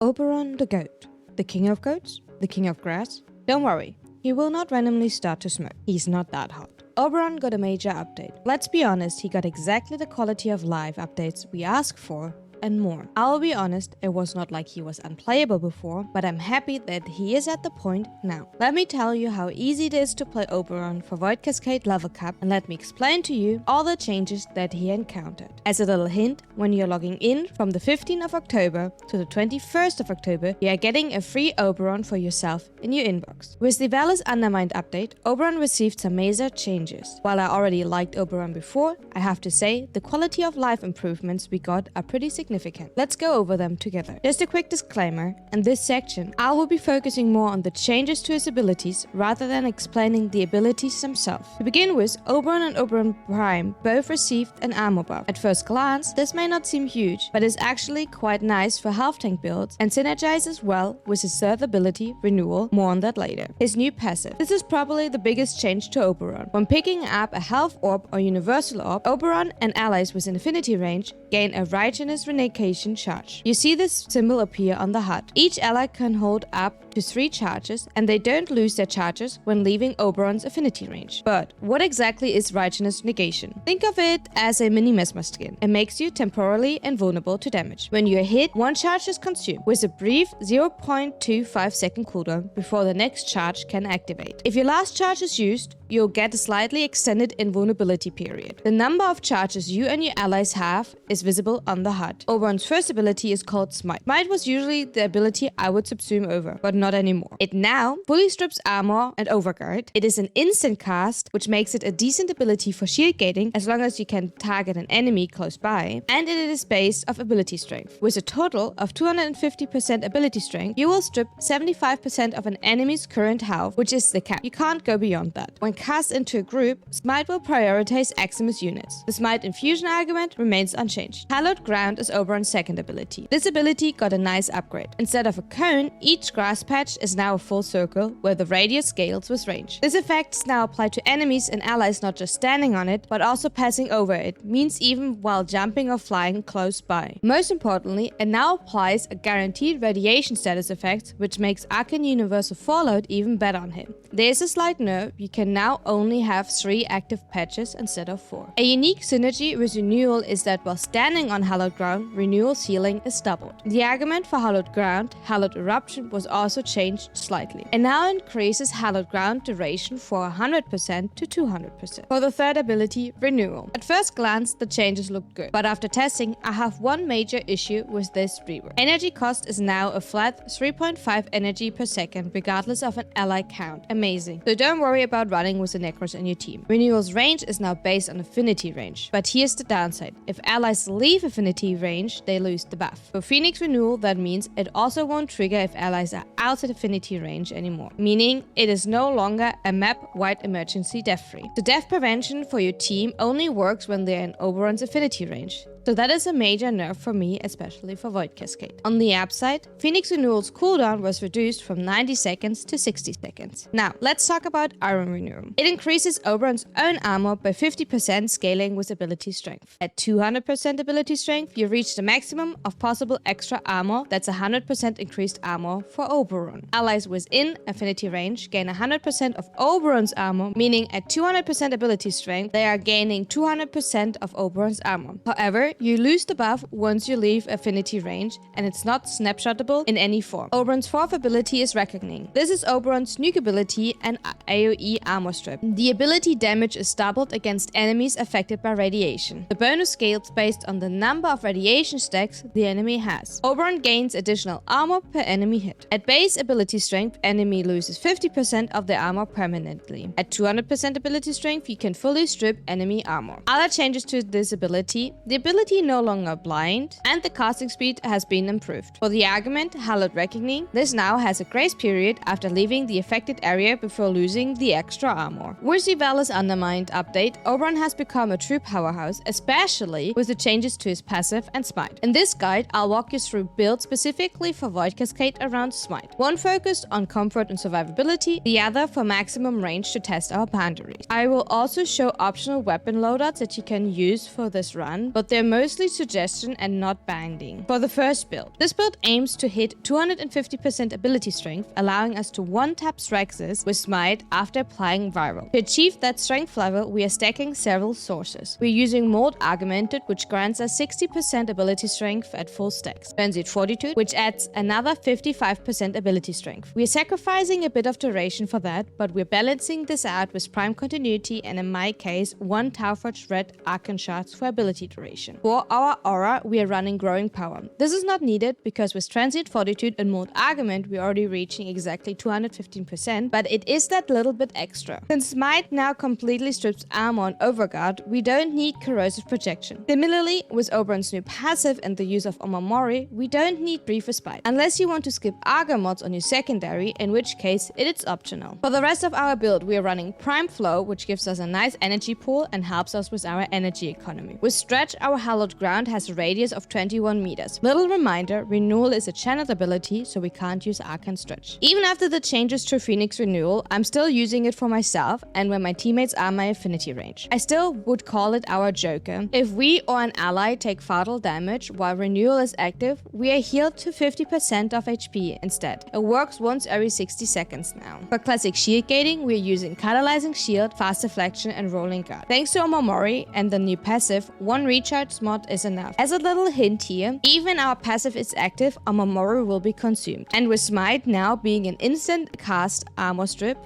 Oberon the goat. The king of goats? The king of grass? Don't worry, he will not randomly start to smoke. He's not that hot. Oberon got a major update. Let's be honest, he got exactly the quality of life updates we asked for and more. I'll be honest, it was not like he was unplayable before, but I'm happy that he is at the point now. Let me tell you how easy it is to play Oberon for Void Cascade level cap, and let me explain to you all the changes that he encountered. As a little hint, when you're logging in from the 15th of October to the 21st of October, you are getting a free Oberon for yourself in your inbox. With the Vallis Undermine update, Oberon received some major changes. While I already liked Oberon before, I have to say the quality of life improvements we got are pretty significant. Let's go over them together. Just a quick disclaimer, in this section I will be focusing more on the changes to his abilities rather than explaining the abilities themselves. To begin with, Oberon and Oberon Prime both received an armor buff. At first glance, this may not seem huge, but is actually quite nice for health tank builds and synergizes well with his third ability, Renewal. More on that later. His new passive. This is probably the biggest change to Oberon. When picking up a health orb or universal orb, Oberon and allies with infinity range gain a righteousness renegotiation charge. You see this symbol appear on the HUD. Each ally can hold up to 3 charges, and they don't lose their charges when leaving Oberon's affinity range. But what exactly is righteousness negation? Think of it as a mini Mesmer skin. It makes you temporarily invulnerable to damage. When you are hit, 1 charge is consumed, with a brief 0.25 second cooldown before the next charge can activate. If your last charge is used, you'll get a slightly extended invulnerability period. The number of charges you and your allies have is visible on the HUD. Oberon's first ability is called Smite. Smite was usually the ability I would subsume over, but not anymore. It now fully strips armor and overguard. It is an instant cast, which makes it a decent ability for shield gating as long as you can target an enemy close by, and it is based off ability strength. With a total of 250% ability strength, you will strip 75% of an enemy's current health, which is the cap. You can't go beyond that. When cast into a group, Smite will prioritize Eximus units. The Smite infusion argument remains unchanged. Hallowed Ground is Oberon's second ability. This ability got a nice upgrade. Instead of a cone, each grass patch is now a full circle where the radius scales with range. This effect is now applied to enemies and allies not just standing on it, but also passing over it, means even while jumping or flying close by. Most importantly, it now applies a guaranteed radiation status effect, which makes Arcane Universal Fallout even better on him. There's a slight nerf, you can now only have 3 active patches instead of 4. A unique synergy with Renewal is that while standing on Hallowed Ground, Renewal's healing is doubled. The argument for Hallowed Ground, Hallowed Eruption, was also changed slightly. It now increases Hallowed Ground duration for 100% to 200%. For the third ability, Renewal. At first glance, the changes look good, but after testing, I have one major issue with this rework. Energy cost is now a flat 3.5 energy per second, regardless of an ally count. Amazing. So don't worry about running with the Necros in your team. Renewal's range is now based on affinity range. But here's the downside. If allies leave affinity range, they lose the buff. For Phoenix Renewal, that means it also won't trigger if allies are outside affinity range anymore. Meaning, it is no longer a map-wide emergency death free. The death prevention for your team only works when they're in Oberon's affinity range. So that is a major nerf for me, especially for Void Cascade. On the upside, Phoenix Renewal's cooldown was reduced from 90 seconds to 60 seconds. Now, let's talk about Iron Renewal. It increases Oberon's own armor by 50% scaling with ability strength. At 200% ability strength, you reach the maximum of possible extra armor. That's 100% increased armor for Oberon. Allies within affinity range gain 100% of Oberon's armor, meaning at 200% ability strength, they are gaining 200% of Oberon's armor. However, you lose the buff once you leave affinity range, and it's not snapshotable in any form. Oberon's fourth ability is Reckoning. This is Oberon's nuke ability and AoE armor strip. The ability damage is doubled against enemies affected by radiation. The bonus scales based on the number of radiation stacks the enemy has. Oberon gains additional armor per enemy hit. At base ability strength, enemy loses 50% of their armor permanently. At 200% ability strength, you can fully strip enemy armor. Other changes to this ability, the ability no longer blind, and the casting speed has been improved. For the argument Hallowed Reckoning, this now has a grace period after leaving the affected area before losing the extra armor. With the Vallis Undermined update, Oberon has become a true powerhouse, especially with the changes to his passive and Smite. In this guide, I'll walk you through builds specifically for Void Cascade around Smite. One focused on comfort and survivability, the other for maximum range to test our boundaries. I will also show optional weapon loadouts that you can use for this run, but they're mostly suggestion and not binding. For the first build, this build aims to hit 250% ability strength, allowing us to one-tap Straxes with Smite after applying Viral. To achieve that strength level, we are stacking several sources. We're using Mold Augmented, which grants us 60% ability strength at full stacks. Transient Fortitude, which adds another 55% ability strength. We are sacrificing a bit of duration for that, but we're balancing this out with Prime Continuity and, in my case, 1 Tauforged Red Arcane Shards for ability duration. For our aura, we are running Growing Power. This is not needed because with Transient Fortitude and Mold Argument, we're already reaching exactly 215%, but it is that little bit extra. Since Smite now completely strips armor on Overguard, we don't need Corrosive Projection. Similarly, with Oberon's new passive and the use of Omamori, we don't need Brief Respite, unless you want to skip Arga mods on your secondary, in which case it's optional. For the rest of our build, we are running Prime Flow, which gives us a nice energy pool and helps us with our energy economy. With Stretch, our hallowed ground has a radius of 21 meters. Little reminder, Renewal is a channeled ability, so we can't use Arcane Stretch. Even after the changes to Phoenix Renewal, I'm still using it for myself and when my teammates are my affinity range. I still would call it our joker. If we or an ally take fatal damage while Renewal is active, we are healed to 50% of HP instead. It works once every 60 seconds now. For classic shield gating, we're using Catalyzing Shield, Fast Deflection, and Rolling Guard. Thanks to Omamori and the new passive, 1 recharge mod is enough. As a little hint here, even our passive is active, Omamori will be consumed. And with Smite now being an instant cast armor strip,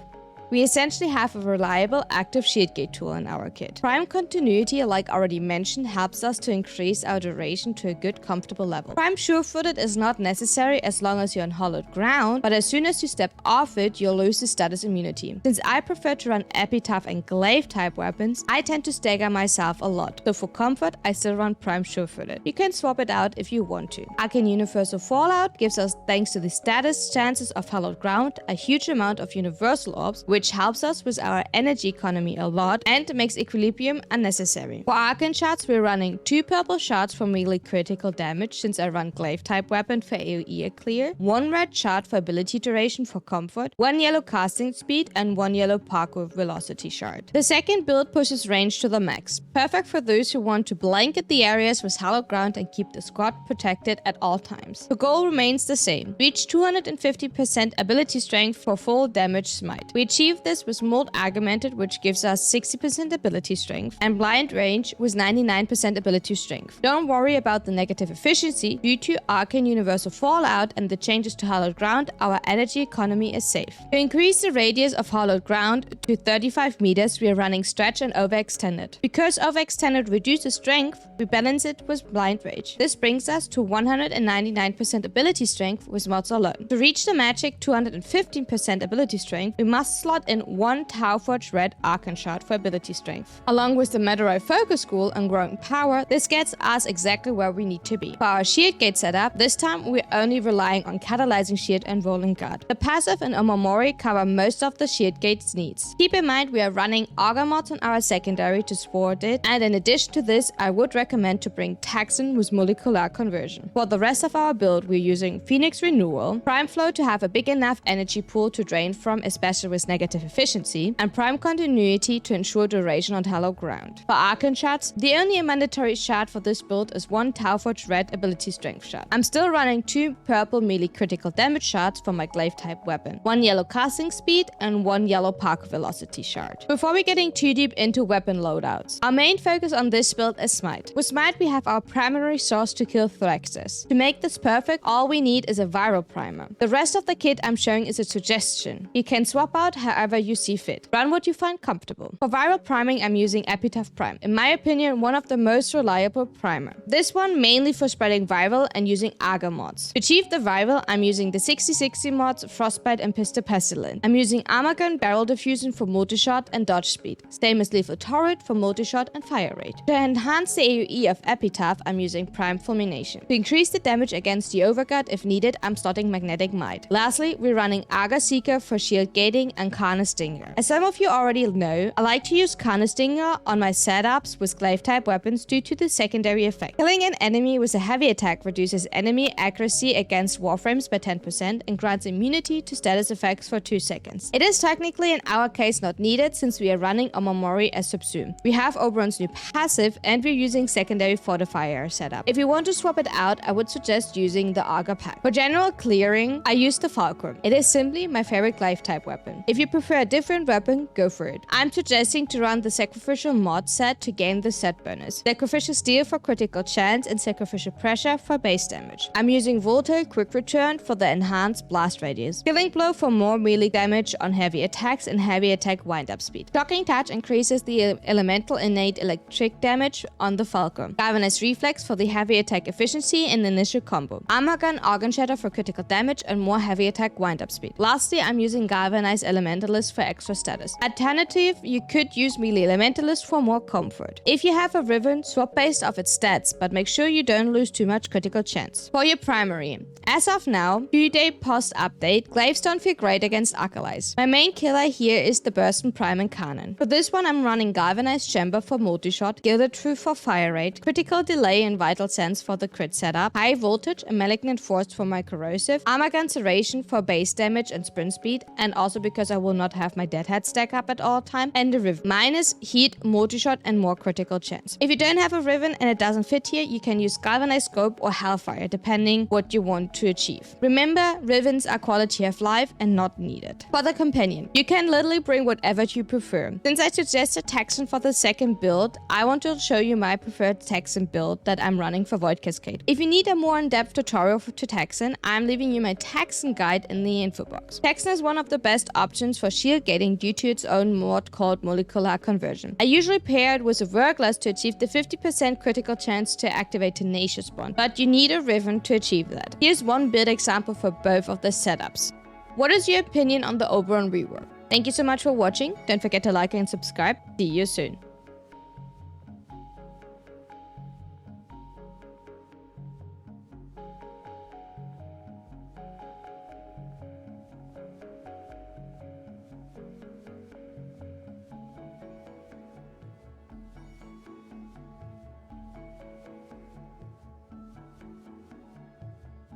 we essentially have a reliable active shieldgate tool in our kit. Prime Continuity, like already mentioned, helps us to increase our duration to a good comfortable level. Prime Sure-Footed is not necessary as long as you're on hollowed ground, but as soon as you step off it, you'll lose the status immunity. Since I prefer to run Epitaph and Glaive type weapons, I tend to stagger myself a lot, so for comfort, I still run Prime Sure-Footed. You can swap it out if you want to. Arcane Universal Fallout gives us, thanks to the status chances of hallowed ground, a huge amount of universal orbs, which helps us with our energy economy a lot and makes equilibrium unnecessary. For Arcane Shards, we're running 2 purple shards for melee critical damage since I run Glaive type weapon for AoE clear, 1 red shard for ability duration for comfort, 1 yellow casting speed, and 1 yellow parkour velocity shard. The second build pushes range to the max, perfect for those who want to blanket the areas with hallowed ground and keep the squad protected at all times. The goal remains the same: reach 250% ability strength for full damage Smite. We achieve this with Mold Augmented, which gives us 60% ability strength, and Blind Range with 99% ability strength. Don't worry about the negative efficiency. Due to Arcane Universal Fallout and the changes to Hallowed Ground, our energy economy is safe. To increase the radius of Hallowed Ground to 35 meters, we are running Stretch and Overextended. Because Overextended reduces strength, we balance it with Blind Rage. This brings us to 199% ability strength with mods alone. To reach the magic 215% ability strength, we must slot in 1 Tauforged Red Arcane Shard for ability strength. Along with the Meteorite Focus School and Growing Power, this gets us exactly where we need to be. For our shield gate setup, this time we're only relying on Catalyzing Shield and Rolling Guard. The passive and Omamori cover most of the shield gate's needs. Keep in mind we are running Augur mods on our secondary to support it, and in addition to this, I would recommend to bring Taxon with Molecular Conversion. For the rest of our build, we're using Phoenix Renewal, Prime Flow to have a big enough energy pool to drain from, especially with negative efficiency, and Prime Continuity to ensure duration on hallowed ground. For Arcane Shards, the only mandatory shard for this build is 1 Tauforged Red Ability Strength shard. I'm still running 2 purple melee critical damage shards for my Glaive type weapon, 1 yellow casting speed, and 1 yellow parkour velocity shard. Before we getting too deep into weapon loadouts, our main focus on this build is Smite. With Smite, we have our primary source to kill Thraxes. To make this perfect, all we need is a viral primer. The rest of the kit I'm showing is a suggestion. You can swap out however you see fit. Run what you find comfortable. For viral priming, I'm using Epitaph Prime. In my opinion, one of the most reliable primer. This one mainly for spreading viral and using Arga mods. To achieve the viral, I'm using the 60/60 mods, Frostbite and Pistol Pestilent. I'm using Armor Gun Barrel Diffusion for multi-shot and dodge speed. Stainless Lethal Turret for multi-shot and fire rate. To enhance the AoE of Epitaph, I'm using Prime Fulmination. To increase the damage against the Overguard if needed, I'm slotting Magnetic Might. Lastly, we're running Arga Seeker for shield gating and Karna Stinger. As some of you already know, I like to use Karna Stinger on my setups with glaive type weapons due to the secondary effect. Killing an enemy with a heavy attack reduces enemy accuracy against Warframes by 10% and grants immunity to status effects for 2 seconds. It is technically in our case not needed since we are running Omamori as subsume. We have Oberon's new passive and we're using secondary fortifier setup. If you want to swap it out, I would suggest using the Auger pack. For general clearing, I use the Fulcrum. It is simply my favorite glaive type weapon. If you prefer a different weapon, go for it. I'm suggesting to run the Sacrificial mod set to gain the set bonus. Sacrificial Steel for critical chance and Sacrificial Pressure for base damage. I'm using Volatile Quick Return for the enhanced blast radius. Killing Blow for more melee damage on heavy attacks and heavy attack wind-up speed. Shocking Touch increases the elemental innate electric damage on the Fulcrum. Galvanized Reflex for the heavy attack efficiency and initial combo. Armor Gun Organ Shatter for critical damage and more heavy attack wind-up speed. Lastly, I'm using Galvanized Elementalist for extra status. Alternative, you could use Melee Elementalist for more comfort. If you have a Riven, swap based off its stats, but make sure you don't lose too much critical chance. For your primary, as of now, 2-day post-update, glaives don't feel great against Acolytes. My main killer here is the Burst and Prime and Cannon. For this one, I'm running Galvanized Chamber for multi-shot, Gilded Truth for fire rate, Critical Delay and Vital Sense for the crit setup, High Voltage and Malignant Force for my corrosive, Armor Gun Serration for base damage and sprint speed, and also because I will not have my Deadhead stack up at all time, and the Riven. Minus Heat, multi-shot and more critical chance. If you don't have a Riven and it doesn't fit here, you can use Galvanized Scope or Hellfire, depending what you want to achieve. Remember, Rivens are quality of life and not needed. For the companion, you can literally bring whatever you prefer. Since I suggested Texan for the second build, I want to show you my preferred Texan build that I'm running for Void Cascade. If you need a more in-depth tutorial to Texan, I'm leaving you my Texan guide in the info box. Texan is one of the best options for shield gating due to its own mod called Molecular Conversion. I usually pair it with a Verglass to achieve the 50% critical chance to activate Tenacious Bond, but you need a Riven to achieve that. Here's one build example for both of the setups. What is your opinion on the Oberon rework? Thank you so much for watching. Don't forget to like and subscribe. See you soon.